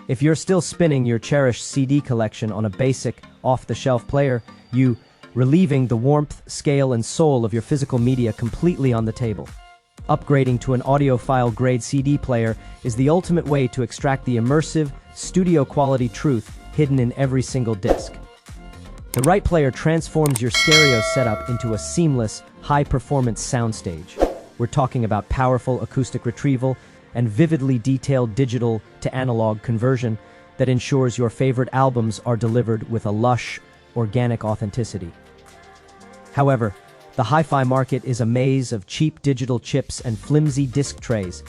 If you're still spinning your cherished CD collection on a basic, off-the-shelf player, relieving the warmth, scale, and soul of your physical media completely on the table. Upgrading to an audiophile-grade CD player is the ultimate way to extract the immersive, studio-quality truth hidden in every single disc. The right player transforms your stereo setup into a seamless, high-performance soundstage. We're talking about powerful acoustic retrieval and vividly detailed digital-to-analog conversion that ensures your favorite albums are delivered with a lush, organic authenticity. However, the hi-fi market is a maze of cheap digital chips and flimsy disc trays,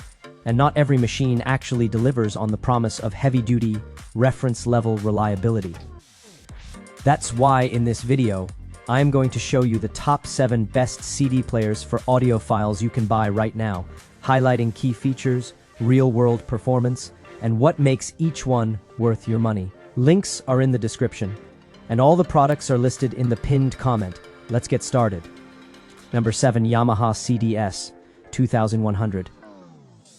and not every machine actually delivers on the promise of heavy-duty, reference-level reliability. That's why in this video, I am going to show you the top 7 best CD players for audiophiles you can buy right now, highlighting key features, real-world performance, and what makes each one worth your money. Links are in the description, and all the products are listed in the pinned comment. Let's get started. Number 7. Yamaha CDS 2100.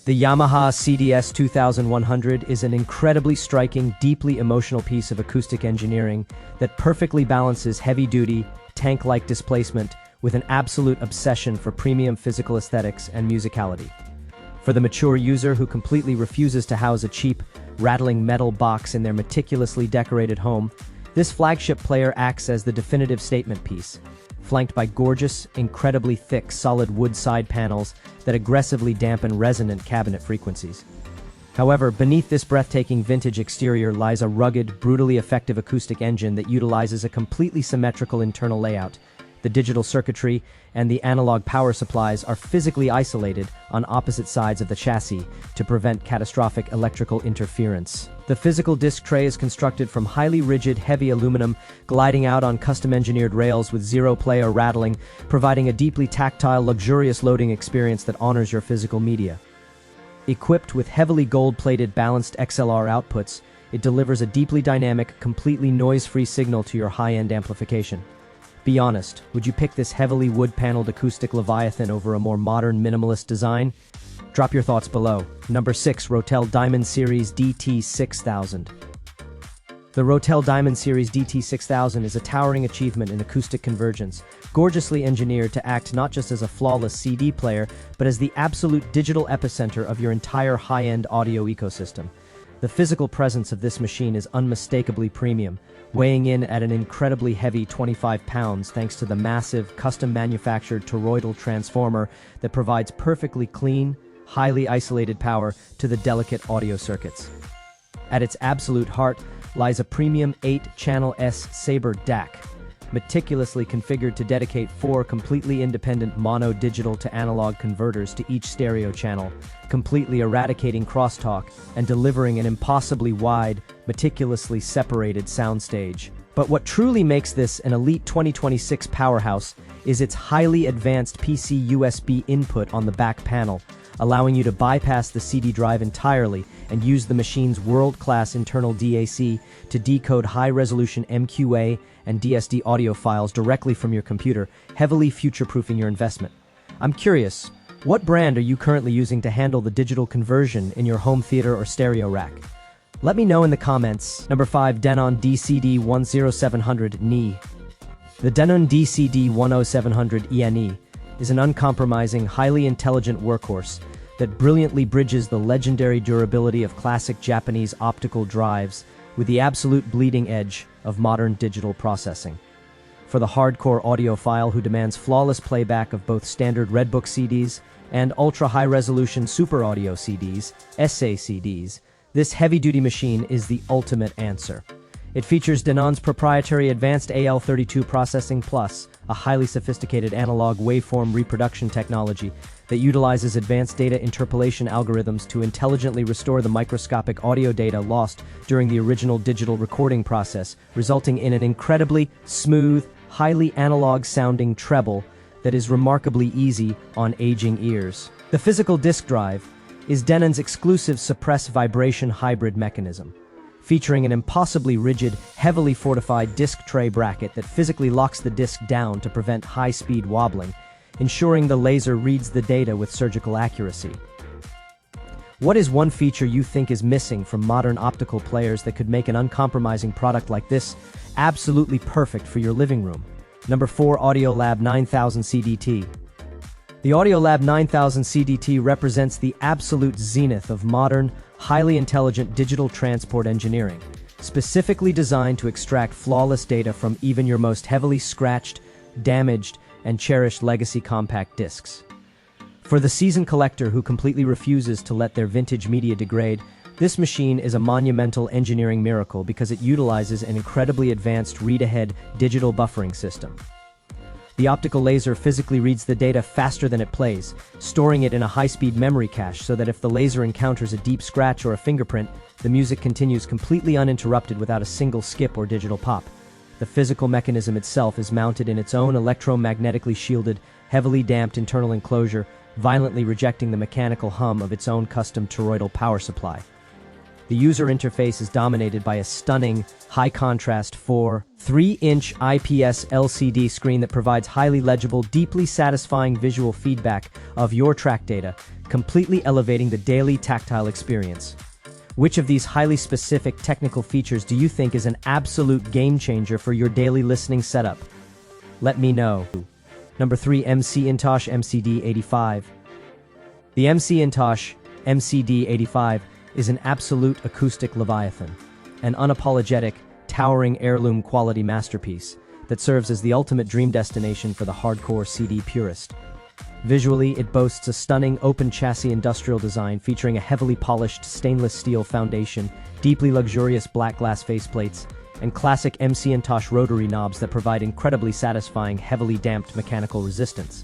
The Yamaha CDS 2100 is an incredibly striking, deeply emotional piece of acoustic engineering that perfectly balances heavy-duty, tank-like displacement with an absolute obsession for premium physical aesthetics and musicality. For the mature user who completely refuses to house a cheap, rattling metal box in their meticulously decorated home, this flagship player acts as the definitive statement piece, flanked by gorgeous, incredibly thick, solid wood side panels that aggressively dampen resonant cabinet frequencies. However, beneath this breathtaking vintage exterior lies a rugged, brutally effective acoustic engine that utilizes a completely symmetrical internal layout. The digital circuitry and the analog power supplies are physically isolated on opposite sides of the chassis to prevent catastrophic electrical interference. The physical disc tray is constructed from highly rigid, heavy aluminum, gliding out on custom-engineered rails with zero play or rattling, providing a deeply tactile, luxurious loading experience that honors your physical media. Equipped with heavily gold-plated balanced XLR outputs, it delivers a deeply dynamic, completely noise-free signal to your high-end amplification. Be honest, would you pick this heavily wood-paneled acoustic leviathan over a more modern minimalist design? Drop your thoughts below. Number 6. Rotel Diamond Series DT6000. The Rotel Diamond Series DT6000 is a towering achievement in acoustic convergence, gorgeously engineered to act not just as a flawless CD player, but as the absolute digital epicenter of your entire high-end audio ecosystem. The physical presence of this machine is unmistakably premium, weighing in at an incredibly heavy 25 pounds thanks to the massive, custom-manufactured toroidal transformer that provides perfectly clean, highly isolated power to the delicate audio circuits. At its absolute heart lies a premium 8-channel S-Sabre DAC, meticulously configured to dedicate 4 completely independent mono-digital to analog converters to each stereo channel, completely eradicating crosstalk and delivering an impossibly wide, meticulously separated soundstage. But what truly makes this an elite 2026 powerhouse is its highly advanced PC USB input on the back panel, allowing you to bypass the CD drive entirely and use the machine's world-class internal DAC to decode high-resolution MQA and DSD audio files directly from your computer, heavily future-proofing your investment. I'm curious, what brand are you currently using to handle the digital conversion in your home theater or stereo rack? Let me know in the comments. Number 5. Denon DCD10700 NE. The Denon DCD10700 ENE is an uncompromising, highly intelligent workhorse that brilliantly bridges the legendary durability of classic Japanese optical drives with the absolute bleeding edge of modern digital processing. For the hardcore audiophile who demands flawless playback of both standard Redbook CDs and ultra-high-resolution Super Audio CDs, SACDs, this heavy-duty machine is the ultimate answer. It features Denon's proprietary advanced AL32 processing plus a highly sophisticated analog waveform reproduction technology that utilizes advanced data interpolation algorithms to intelligently restore the microscopic audio data lost during the original digital recording process, resulting in an incredibly smooth, highly analog-sounding treble that is remarkably easy on aging ears. The physical disk drive is Denon's exclusive suppress vibration hybrid mechanism, featuring an impossibly rigid, heavily fortified disc tray bracket that physically locks the disc down to prevent high-speed wobbling, ensuring the laser reads the data with surgical accuracy. What is one feature you think is missing from modern optical players that could make an uncompromising product like this absolutely perfect for your living room? Number 4. Audiolab 9000 CDT. The Audiolab 9000 CDT represents the absolute zenith of modern, highly intelligent digital transport engineering, specifically designed to extract flawless data from even your most heavily scratched, damaged, and cherished legacy compact discs. For the seasoned collector who completely refuses to let their vintage media degrade, this machine is a monumental engineering miracle because it utilizes an incredibly advanced read-ahead digital buffering system. The optical laser physically reads the data faster than it plays, storing it in a high-speed memory cache so that if the laser encounters a deep scratch or a fingerprint, the music continues completely uninterrupted without a single skip or digital pop. The physical mechanism itself is mounted in its own electromagnetically shielded, heavily damped internal enclosure, violently rejecting the mechanical hum of its own custom toroidal power supply. The user interface is dominated by a stunning, high-contrast 3-inch IPS LCD screen that provides highly legible, deeply satisfying visual feedback of your track data, completely elevating the daily tactile experience. Which of these highly specific technical features do you think is an absolute game-changer for your daily listening setup? Let me know. Number 3. MC Intosh MCD85. The MC Intosh MCD85 is an absolute acoustic leviathan, an unapologetic, towering heirloom quality masterpiece that serves as the ultimate dream destination for the hardcore CD purist. Visually, it boasts a stunning open chassis industrial design featuring a heavily polished stainless steel foundation, deeply luxurious black glass faceplates, and classic MC Intosh rotary knobs that provide incredibly satisfying, heavily damped mechanical resistance.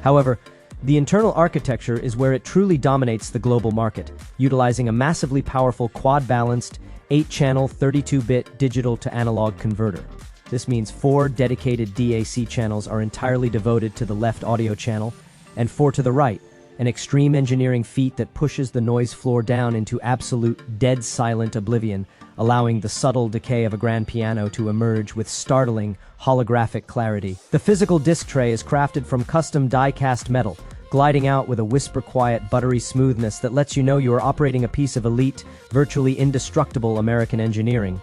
However, the internal architecture is where it truly dominates the global market, utilizing a massively powerful quad-balanced, 8-channel 32-bit digital-to-analog converter. This means 4 dedicated DAC channels are entirely devoted to the left audio channel, and 4 to the right, an extreme engineering feat that pushes the noise floor down into absolute dead silent oblivion, allowing the subtle decay of a grand piano to emerge with startling, holographic clarity. The physical disc tray is crafted from custom die-cast metal, gliding out with a whisper-quiet, buttery smoothness that lets you know you are operating a piece of elite, virtually indestructible American engineering.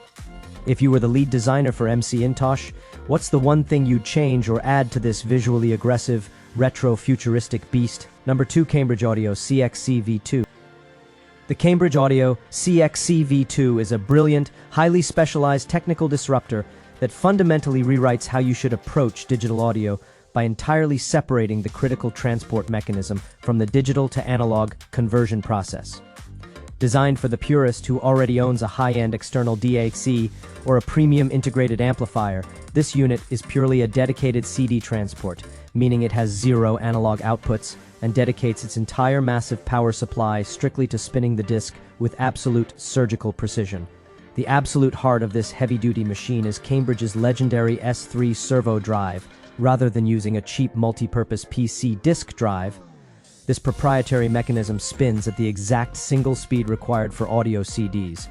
If you were the lead designer for MC Intosh, what's the one thing you'd change or add to this visually aggressive, retro-futuristic beast? Number 2. Cambridge Audio CXC-V2. The Cambridge Audio CXC-V2 is a brilliant, highly specialized technical disruptor that fundamentally rewrites how you should approach digital audio by entirely separating the critical transport mechanism from the digital-to-analog conversion process. Designed for the purist who already owns a high-end external DAC or a premium integrated amplifier, this unit is purely a dedicated CD transport, meaning it has 0 analog outputs and dedicates its entire massive power supply strictly to spinning the disc with absolute surgical precision. The absolute heart of this heavy-duty machine is Cambridge's legendary S3 servo drive. Rather than using a cheap multi-purpose PC disk drive, this proprietary mechanism spins at the exact single speed required for audio CDs,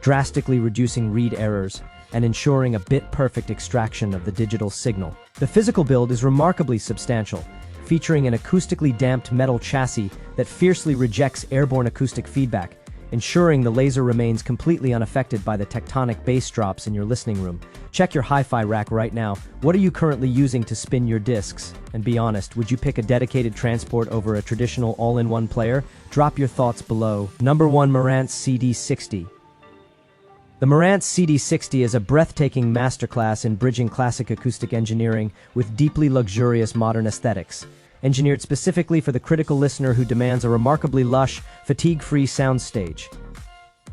drastically reducing read errors and ensuring a bit-perfect extraction of the digital signal. The physical build is remarkably substantial, featuring an acoustically damped metal chassis that fiercely rejects airborne acoustic feedback, ensuring the laser remains completely unaffected by the tectonic bass drops in your listening room. Check your hi-fi rack right now. What are you currently using to spin your discs? And be honest, would you pick a dedicated transport over a traditional all-in-one player? Drop your thoughts below. Number 1. Marantz CD60. The Marantz CD60 is a breathtaking masterclass in bridging classic acoustic engineering with deeply luxurious modern aesthetics. Engineered specifically for the critical listener who demands a remarkably lush, fatigue-free soundstage.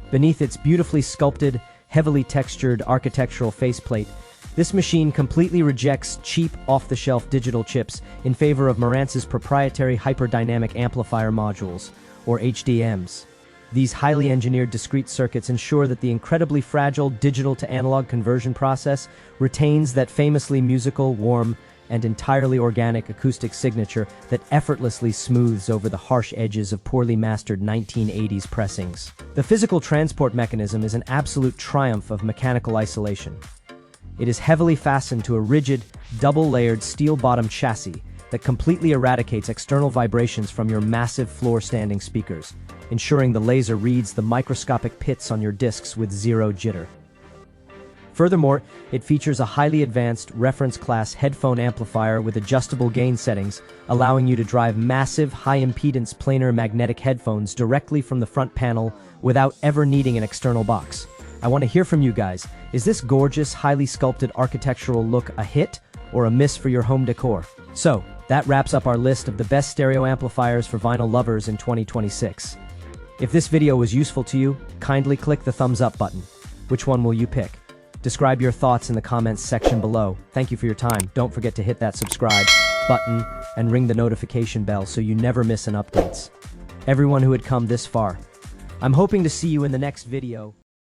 Beneath its beautifully sculpted, heavily textured architectural faceplate, this machine completely rejects cheap, off-the-shelf digital chips in favor of Marantz's proprietary hyperdynamic amplifier modules, or HDMs. These highly engineered discrete circuits ensure that the incredibly fragile digital-to-analog conversion process retains that famously musical, warm, and entirely organic acoustic signature that effortlessly smooths over the harsh edges of poorly mastered 1980s pressings. The physical transport mechanism is an absolute triumph of mechanical isolation. It is heavily fastened to a rigid, double-layered steel-bottom chassis that completely eradicates external vibrations from your massive floor-standing speakers, ensuring the laser reads the microscopic pits on your discs with zero jitter. Furthermore, it features a highly advanced reference-class headphone amplifier with adjustable gain settings, allowing you to drive massive, high-impedance planar magnetic headphones directly from the front panel without ever needing an external box. I want to hear from you guys. Is this gorgeous, highly sculpted architectural look a hit or a miss for your home decor? So, that wraps up our list of the best stereo amplifiers for vinyl lovers in 2026. If this video was useful to you, kindly click the thumbs up button. Which one will you pick? Describe your thoughts in the comments section below. Thank you for your time. Don't forget to hit that subscribe button and ring the notification bell so you never miss an updates. Everyone who had come this far, I'm hoping to see you in the next video.